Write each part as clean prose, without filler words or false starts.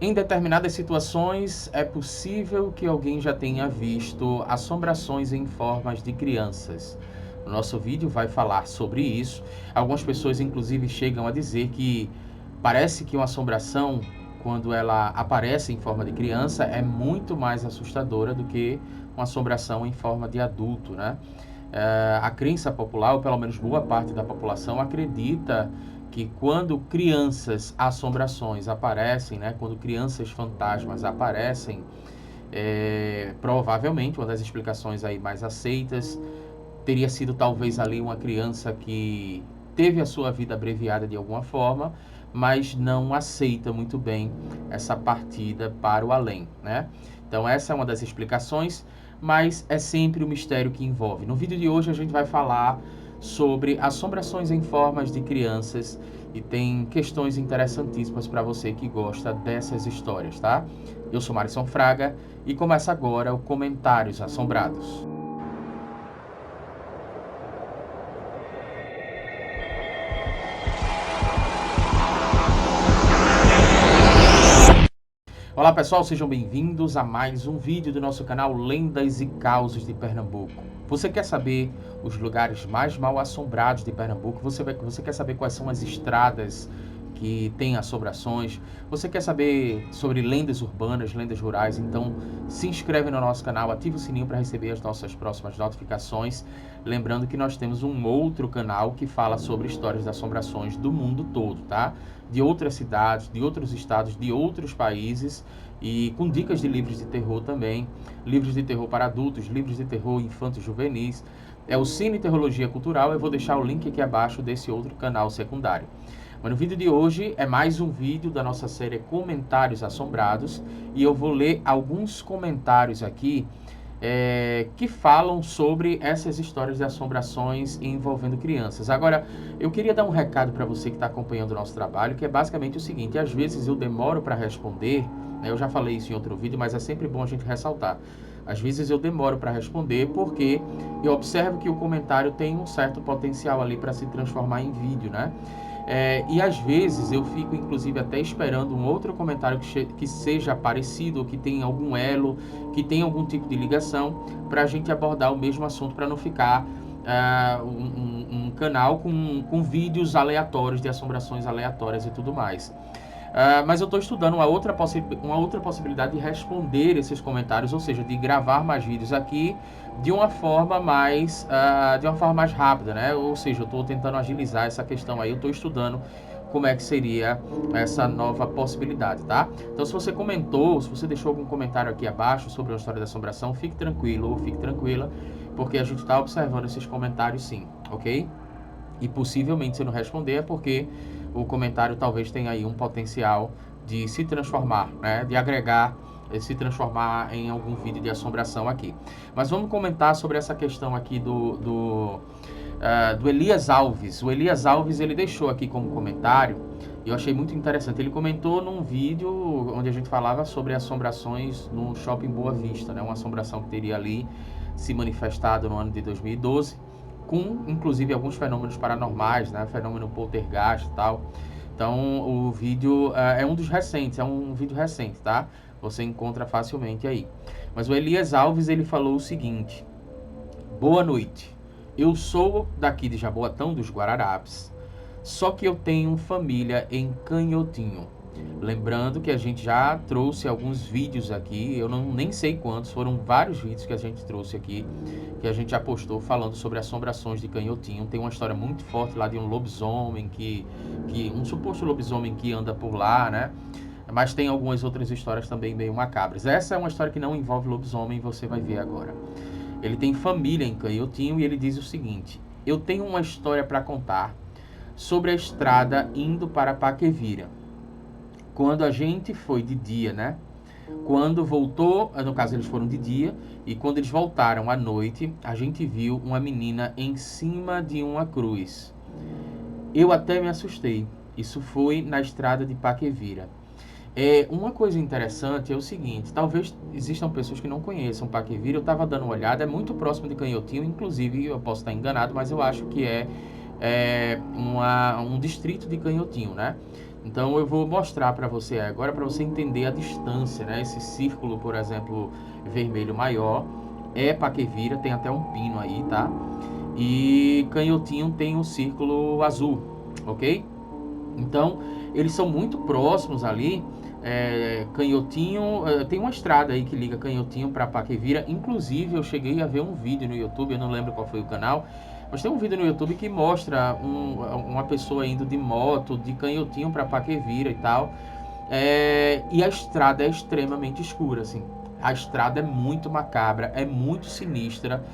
Em determinadas situações, é possível que alguém já tenha visto assombrações em formas de crianças. O nosso vídeo vai falar sobre isso. Algumas pessoas, inclusive, chegam a dizer que parece que uma assombração, quando ela aparece em forma de criança, é muito mais assustadora do que uma assombração em forma de adulto, né? A crença popular, ou pelo menos boa parte da população, acredita que quando crianças assombrações aparecem, né, quando crianças fantasmas aparecem, provavelmente uma das explicações aí mais aceitas teria sido talvez ali uma criança que teve a sua vida abreviada de alguma forma, mas não aceita muito bem essa partida para o além, né? Então essa é uma das explicações, mas é sempre o mistério que envolve. No vídeo de hoje a gente vai falar sobre assombrações em formas de crianças e tem questões interessantíssimas para você que gosta dessas histórias, tá? Eu sou Marison Fraga e começa agora o Comentários Assombrados. Olá pessoal, sejam bem-vindos a mais um vídeo do nosso canal Lendas e Causos de Pernambuco. Você quer saber os lugares mais mal assombrados de Pernambuco? Você quer saber quais são as estradas que têm assombrações? Você quer saber sobre lendas urbanas, lendas rurais? Então se inscreve no nosso canal, ativa o sininho para receber as nossas próximas notificações. Lembrando que nós temos um outro canal que fala sobre histórias de assombrações do mundo todo, tá? De outras cidades, de outros estados, de outros países e com dicas de livros de terror também, livros de terror para adultos, livros de terror infantos juvenis. É o Cine Terrologia Cultural, eu vou deixar o link aqui abaixo desse outro canal secundário. Mas no vídeo de hoje é mais um vídeo da nossa série Comentários Assombrados e eu vou ler alguns comentários aqui que falam sobre essas histórias de assombrações envolvendo crianças. Agora, eu queria dar um recado para você que está acompanhando o nosso trabalho, que é basicamente o seguinte: às vezes eu demoro para responder, né, eu já falei isso em outro vídeo, mas é sempre bom a gente ressaltar. Às vezes eu demoro para responder porque eu observo que o comentário tem um certo potencial ali para se transformar em vídeo, né? E às vezes eu fico, inclusive, até esperando um outro comentário que seja parecido, ou que tenha algum elo, que tenha algum tipo de ligação, para a gente abordar o mesmo assunto, para não ficar um canal com vídeos aleatórios, de assombrações aleatórias e tudo mais. Mas eu estou estudando uma outra possibilidade de responder esses comentários, ou seja, de gravar mais vídeos aqui de uma forma mais rápida, né? Ou seja, eu estou tentando agilizar essa questão aí, eu estou estudando como é que seria essa nova possibilidade, tá? Então, se você comentou, se você deixou algum comentário aqui abaixo sobre a história da assombração, fique tranquilo ou fique tranquila, porque a gente está observando esses comentários sim, ok? E possivelmente se não responder é porque o comentário talvez tenha aí um potencial de se transformar, né? De agregar, se transformar em algum vídeo de assombração aqui. Mas vamos comentar sobre essa questão aqui do Elias Alves. O Elias Alves, ele deixou aqui como comentário, e eu achei muito interessante. Ele comentou num vídeo onde a gente falava sobre assombrações no Shopping Boa Vista, né? Uma assombração que teria ali se manifestado no ano de 2012, com inclusive alguns fenômenos paranormais, né? Fenômeno poltergeist e tal. Então o vídeo é um dos recentes, é um vídeo recente, tá? Você encontra facilmente aí. Mas o Elias Alves, ele falou o seguinte: boa noite. Eu sou daqui de Jaboatão dos Guararapes, só que eu tenho família em Canhotinho. Lembrando que a gente já trouxe alguns vídeos aqui, eu nem sei quantos, foram vários vídeos que a gente trouxe aqui, que a gente já postou falando sobre assombrações de Canhotinho. Tem uma história muito forte lá de um lobisomem, um suposto lobisomem que anda por lá, né? Mas tem algumas outras histórias também meio macabras. Essa é uma história que não envolve lobisomem, você vai ver agora. Ele tem família em Canhotinho e ele diz o seguinte: eu tenho uma história para contar sobre a estrada indo para Paquevira. Quando a gente foi de dia, né? Quando voltou, no caso eles foram de dia, e quando eles voltaram à noite, a gente viu uma menina em cima de uma cruz. Eu até me assustei. Isso foi na estrada de Paquevira. Uma coisa interessante é o seguinte: talvez existam pessoas que não conheçam Paquevira. Eu estava dando uma olhada, é muito próximo de Canhotinho, inclusive eu posso estar enganado, mas eu acho que um distrito de Canhotinho, né? Então eu vou mostrar para você agora, para você entender a distância, né? Esse círculo, por exemplo, vermelho maior é Paquevira, tem até um pino aí, tá? E Canhotinho tem um círculo azul, ok? Então, eles são muito próximos ali. Canhotinho, tem uma estrada aí que liga Canhotinho para Paquevira. Inclusive, eu cheguei a ver um vídeo no YouTube, eu não lembro qual foi o canal, mas tem um vídeo no YouTube que mostra uma pessoa indo de moto de Canhotinho para Paquevira e tal. E a estrada é extremamente escura, assim. A estrada é muito macabra, é muito sinistra.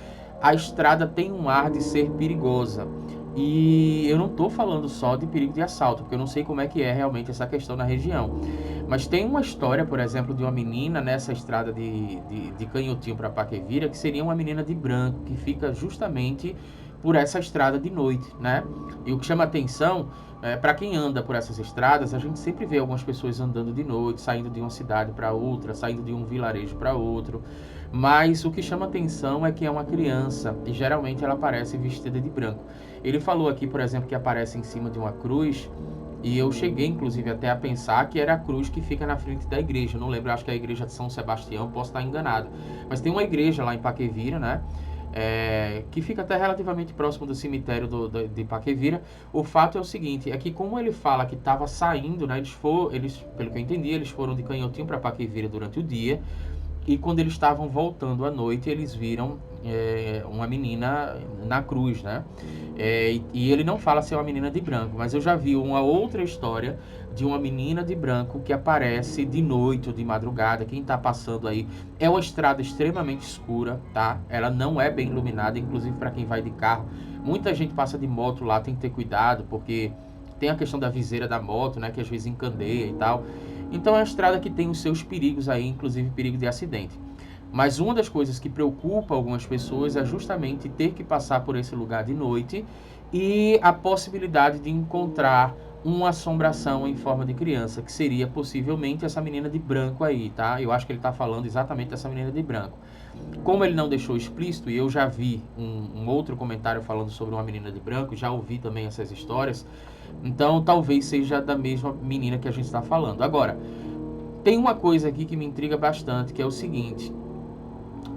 A estrada tem um ar de ser perigosa. E eu não estou falando só de perigo de assalto, porque eu não sei como é que é realmente essa questão na região. Mas tem uma história, por exemplo, de uma menina nessa estrada de Canhotinho para Paquevira, que seria uma menina de branco, que fica justamente por essa estrada de noite, né? E o que chama atenção, para quem anda por essas estradas, a gente sempre vê algumas pessoas andando de noite, saindo de uma cidade para outra, saindo de um vilarejo para outro. Mas o que chama atenção é que é uma criança e geralmente ela aparece vestida de branco. Ele falou aqui, por exemplo, que aparece em cima de uma cruz. E eu cheguei, inclusive, até a pensar que era a cruz que fica na frente da igreja. Não lembro, acho que é a igreja de São Sebastião, posso estar enganado. Mas tem uma igreja lá em Paquevira, né? Que fica até relativamente próximo do cemitério de Paquevira. O fato é o seguinte, é que como ele fala que estava saindo, né? Pelo que eu entendi, eles foram de Canhotinho para Paquevira durante o dia. E quando eles estavam voltando à noite, eles viram uma menina na cruz, né? E ele não fala se é uma menina de branco, mas eu já vi uma outra história de uma menina de branco que aparece de noite ou de madrugada. Quem está passando aí é uma estrada extremamente escura, tá? Ela não é bem iluminada, inclusive para quem vai de carro. Muita gente passa de moto lá, tem que ter cuidado, porque tem a questão da viseira da moto, né? Que às vezes encandeia e tal. Então é uma estrada que tem os seus perigos aí, inclusive perigo de acidente. Mas uma das coisas que preocupa algumas pessoas é justamente ter que passar por esse lugar de noite e a possibilidade de encontrar uma assombração em forma de criança, que seria possivelmente essa menina de branco aí, tá? Eu acho que ele está falando exatamente dessa menina de branco. Como ele não deixou explícito, e eu já vi um outro comentário falando sobre uma menina de branco, já ouvi também essas histórias, então talvez seja da mesma menina que a gente está falando. Agora, tem uma coisa aqui que me intriga bastante, que é o seguinte: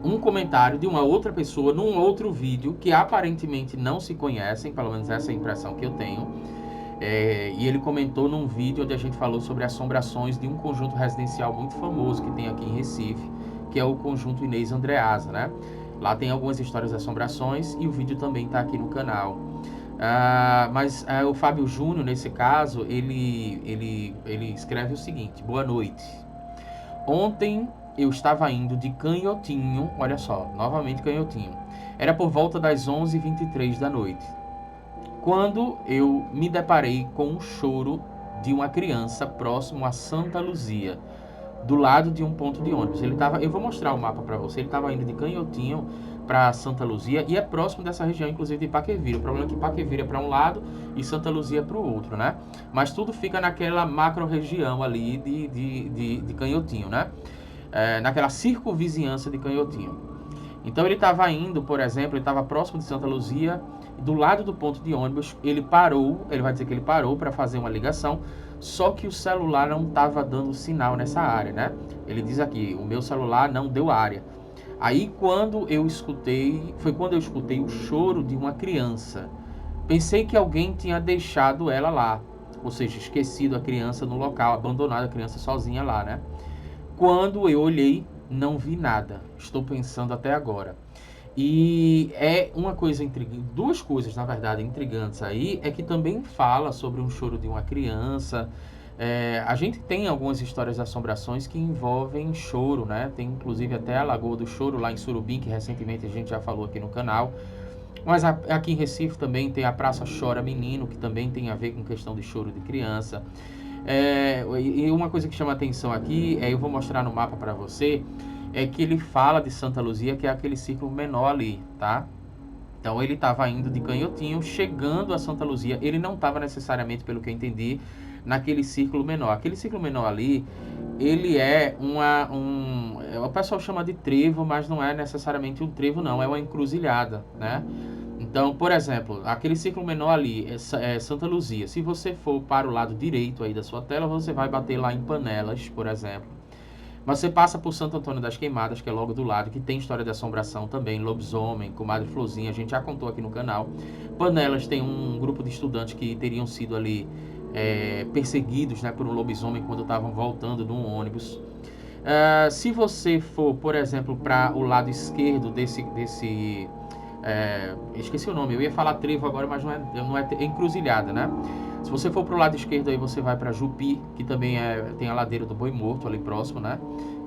um comentário de uma outra pessoa num outro vídeo que aparentemente não se conhecem, pelo menos essa é a impressão que eu tenho. E ele comentou num vídeo onde a gente falou sobre assombrações de um conjunto residencial muito famoso que tem aqui em Recife, que é o conjunto Inês Andreasa, né? Lá tem algumas histórias de assombrações e o vídeo também está aqui no canal. Mas o Fábio Júnior, nesse caso, ele escreve o seguinte: boa noite. Ontem eu estava indo de Canhotinho, olha só, novamente Canhotinho. Era por volta das 11h23 da noite, quando eu me deparei com um choro de uma criança próximo a Santa Luzia, do lado de um ponto de ônibus. Eu vou mostrar o mapa para você. Ele estava indo de Canhotinho para Santa Luzia e é próximo dessa região, inclusive de Paquevira. O problema é que Paquevira é para um lado e Santa Luzia é para o outro, né? Mas tudo fica naquela macro região ali de Canhotinho, né? Naquela circunvizinhança de Canhotinho. Então ele estava indo, por exemplo, ele estava próximo de Santa Luzia, do lado do ponto de ônibus, ele parou, ele vai dizer que ele parou para fazer uma ligação, só que o celular não estava dando sinal nessa área, né? Ele diz aqui, o meu celular não deu área. Aí foi quando eu escutei o choro de uma criança. Pensei que alguém tinha deixado ela lá, ou seja, esquecido a criança no local, abandonado a criança sozinha lá, né? Quando eu olhei, não vi nada. Estou pensando até agora. E é uma coisa intrigante, duas coisas, na verdade, intrigantes aí, é que também fala sobre um choro de uma criança. A gente tem algumas histórias de assombrações que envolvem choro, né? Tem inclusive até a Lagoa do Choro lá em Surubim, que recentemente a gente já falou aqui no canal. Mas aqui em Recife também tem a Praça Chora Menino, que também tem a ver com questão de choro de criança. E uma coisa que chama atenção aqui, eu vou mostrar no mapa para você, é que ele fala de Santa Luzia, que é aquele círculo menor ali, tá? Então ele estava indo de Canhotinho, chegando a Santa Luzia. Ele não estava necessariamente, pelo que eu entendi, naquele círculo menor. Aquele círculo menor ali, ele o pessoal chama de trevo, mas não é necessariamente um trevo, não. É uma encruzilhada, né? Então, por exemplo, aquele círculo menor ali é Santa Luzia. Se você for para o lado direito aí da sua tela, você vai bater lá em Panelas, por exemplo. Mas você passa por Santo Antônio das Queimadas, que é logo do lado, que tem história de assombração também, lobisomem, comadre Florzinha, a gente já contou aqui no canal. Panelas tem um grupo de estudantes que teriam sido ali perseguidos, né, por um lobisomem quando estavam voltando num ônibus. Se você for, por exemplo, para o lado esquerdo esqueci o nome, eu ia falar trevo agora, mas não é encruzilhada, né? Se você for pro lado esquerdo aí, você vai para Jupi, que também tem a ladeira do Boi Morto ali próximo, né?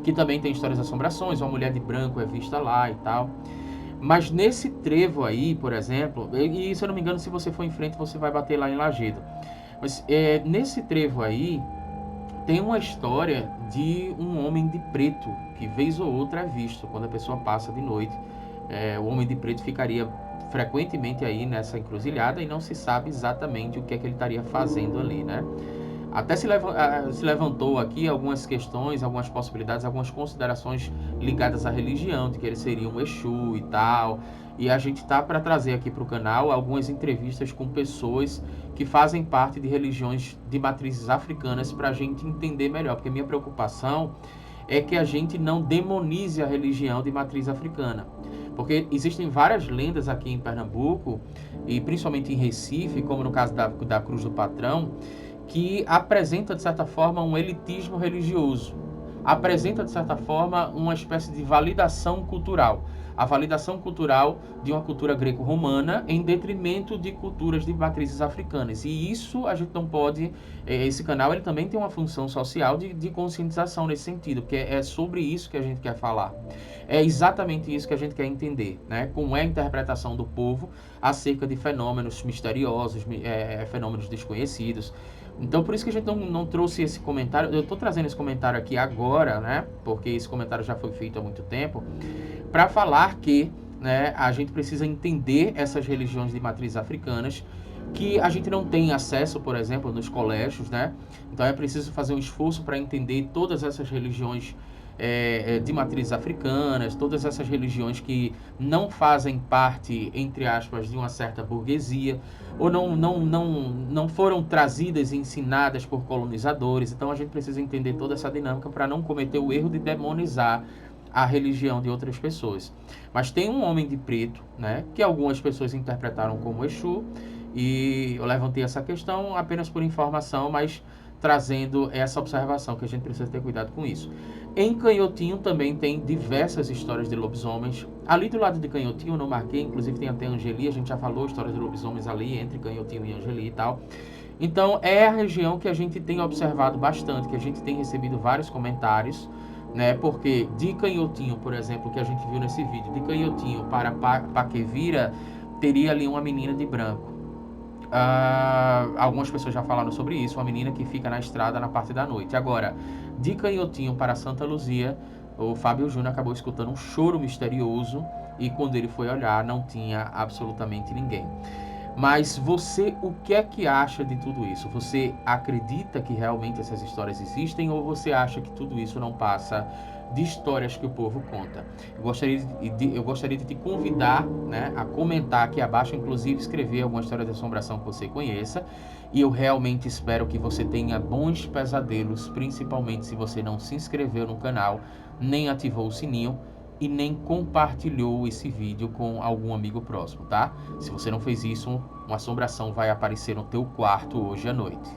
Que também tem histórias de assombrações, uma mulher de branco é vista lá e tal. Mas nesse trevo aí, por exemplo, e se eu não me engano, se você for em frente, você vai bater lá em Lagedo. Mas nesse trevo aí, tem uma história de um homem de preto, que vez ou outra é visto quando a pessoa passa de noite. O homem de preto ficaria frequentemente aí nessa encruzilhada e não se sabe exatamente o que é que ele estaria fazendo ali, né? Até se levantou aqui algumas questões, algumas possibilidades, algumas considerações ligadas à religião, de que ele seria um Exu e tal. E a gente tá para trazer aqui para o canal algumas entrevistas com pessoas que fazem parte de religiões de matrizes africanas para a gente entender melhor, porque minha preocupação é que a gente não demonize a religião de matriz africana. Porque existem várias lendas aqui em Pernambuco, e principalmente em Recife, como no caso da Cruz do Patrão, que apresenta, de certa forma, um elitismo religioso. Apresenta, de certa forma, uma espécie de validação cultural. A validação cultural de uma cultura greco-romana em detrimento de culturas de matrizes africanas. E isso a gente não pode... Esse canal ele também tem uma função social de conscientização nesse sentido, porque é sobre isso que a gente quer falar. É exatamente isso que a gente quer entender, né? Como é a interpretação do povo acerca de fenômenos misteriosos, fenômenos desconhecidos. Então, por isso que a gente não trouxe esse comentário. Eu estou trazendo esse comentário aqui agora, né? Porque esse comentário já foi feito há muito tempo, para falar que, né, a gente precisa entender essas religiões de matriz africanas, que a gente não tem acesso, por exemplo, nos colégios, né? Então é preciso fazer um esforço para entender todas essas religiões de matrizes africanas, todas essas religiões que não fazem parte, entre aspas, de uma certa burguesia, ou não foram trazidas e ensinadas por colonizadores. Então a gente precisa entender toda essa dinâmica para não cometer o erro de demonizar a religião de outras pessoas. Mas tem um homem de preto, né, que algumas pessoas interpretaram como Exu, e eu levantei essa questão apenas por informação, mas trazendo essa observação, que a gente precisa ter cuidado com isso. Em Canhotinho também tem diversas histórias de lobisomens. Ali do lado de Canhotinho eu não marquei, inclusive tem até Angeli, a gente já falou histórias de lobisomens ali, entre Canhotinho e Angeli e tal. Então é a região que a gente tem observado bastante, que a gente tem recebido vários comentários, né? Porque de Canhotinho, por exemplo, que a gente viu nesse vídeo, de Canhotinho para Paquevira, teria ali uma menina de branco. Algumas pessoas já falaram sobre isso, uma menina que fica na estrada na parte da noite. Agora, de Canhotinho para Santa Luzia, o Fábio Júnior acabou escutando um choro misterioso e quando ele foi olhar não tinha absolutamente ninguém. Mas você, o que é que acha de tudo isso? Você acredita que realmente essas histórias existem ou você acha que tudo isso não passa de histórias que o povo conta? Eu gostaria de te convidar, né, a comentar aqui abaixo, inclusive escrever alguma história de assombração que você conheça. E eu realmente espero que você tenha bons pesadelos, principalmente se você não se inscreveu no canal, nem ativou o sininho e nem compartilhou esse vídeo com algum amigo próximo, tá? Se você não fez isso, uma assombração vai aparecer no teu quarto hoje à noite.